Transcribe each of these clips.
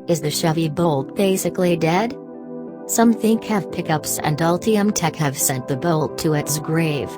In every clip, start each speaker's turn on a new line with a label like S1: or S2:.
S1: Is the Chevy Bolt basically dead? Some think HEV pickups and Ultium tech have sent the Bolt to its grave.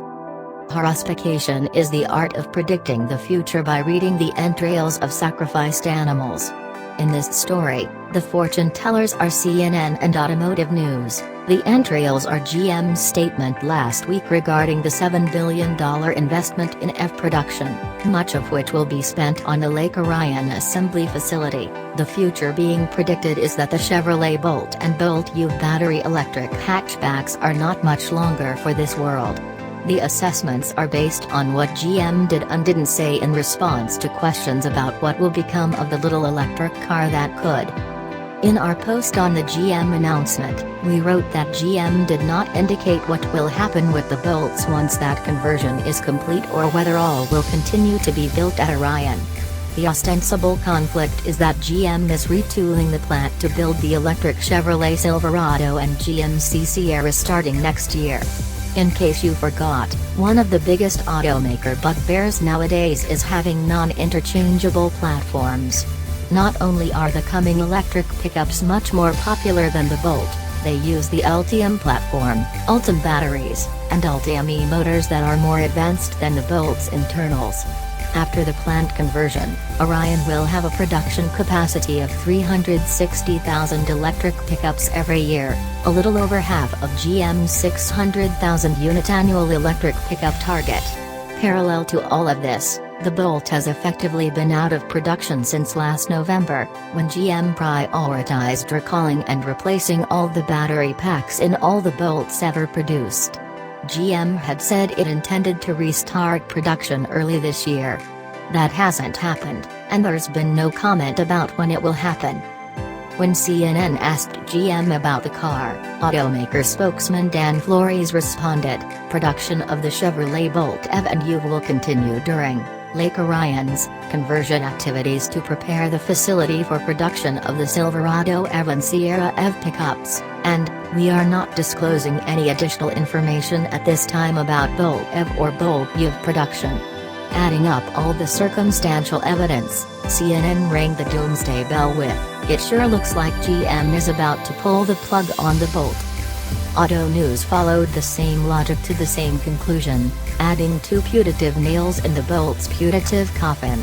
S1: Haruspication is the art of predicting the future by reading the entrails of sacrificed animals. In this story, the fortune tellers are CNN and Automotive News. The entrails are GM's statement last week regarding the $7 billion investment in EV production, much of which will be spent on the Lake Orion Assembly facility. The future being predicted is that the Chevrolet Bolt and Bolt EV battery electric hatchbacks are not much longer for this world. The assessments are based on what GM did and didn't say in response to questions about what will become of the little electric car that could. In our post on the GM announcement, we wrote that GM did not indicate what will happen with the Bolts once that conversion is complete or whether all will continue to be built at Orion. The ostensible conflict is that GM is retooling the plant to build the electric Chevrolet Silverado and GMC Sierra starting next year. In case you forgot, one of the biggest automaker bugbears nowadays is having non-interchangeable platforms. Not only are the coming electric pickups much more popular than the Bolt, they use the Ultium platform, Ultum batteries, and Ultium e-motors that are more advanced than the Bolt's internals. After the plant conversion, Orion will have a production capacity of 360,000 electric pickups every year, a little over half of GM's 600,000 unit annual electric pickup target. Parallel to all of this, the Bolt has effectively been out of production since last November, when GM prioritized recalling and replacing all the battery packs in all the Bolts ever produced. GM had said it intended to restart production early this year. That hasn't happened, and there's been no comment about when it will happen. When CNN asked GM about the car, automaker spokesman Dan Flores responded, "Production of the Chevrolet Bolt EV and UV will continue during Lake Orion's conversion activities to prepare the facility for production of the Silverado EV and Sierra EV pickups, and we are not disclosing any additional information at this time about Bolt EV or Bolt UV production." Adding up all the circumstantial evidence, CNN rang the doomsday bell with, "It sure looks like GM is about to pull the plug on the Bolt." Auto News followed the same logic to the same conclusion, adding two putative nails in the Bolt's putative coffin.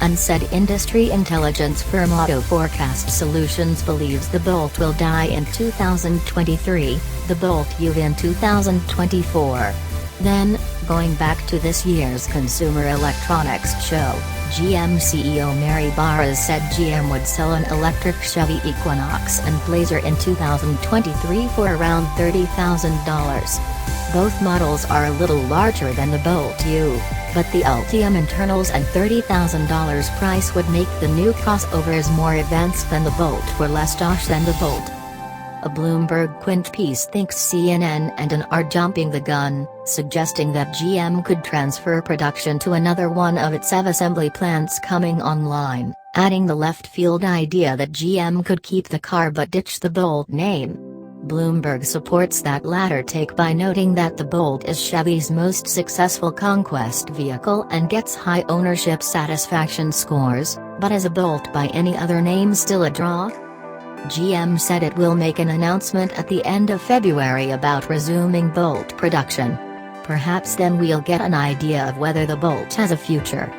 S1: Unsaid industry intelligence firm Auto Forecast Solutions believes the Bolt will die in 2023, the Bolt UV in 2024. Then, going back to this year's Consumer Electronics Show, GM CEO Mary Barra said GM would sell an electric Chevy Equinox and Blazer in 2023 for around $30,000. Both models are a little larger than the Bolt UV, but the Ultium internals and $30,000 price would make the new crossovers more advanced than the Bolt for less dosh than the Bolt. A Bloomberg Quint piece thinks CNN and are jumping the gun, suggesting that GM could transfer production to another one of its EV assembly plants coming online, adding the left-field idea that GM could keep the car but ditch the Bolt name. Bloomberg supports that latter take by noting that the Bolt is Chevy's most successful conquest vehicle and gets high ownership satisfaction scores, but is a Bolt by any other name still a draw? GM said it will make an announcement at the end of February about resuming Bolt production. Perhaps then we'll get an idea of whether the Bolt has a future.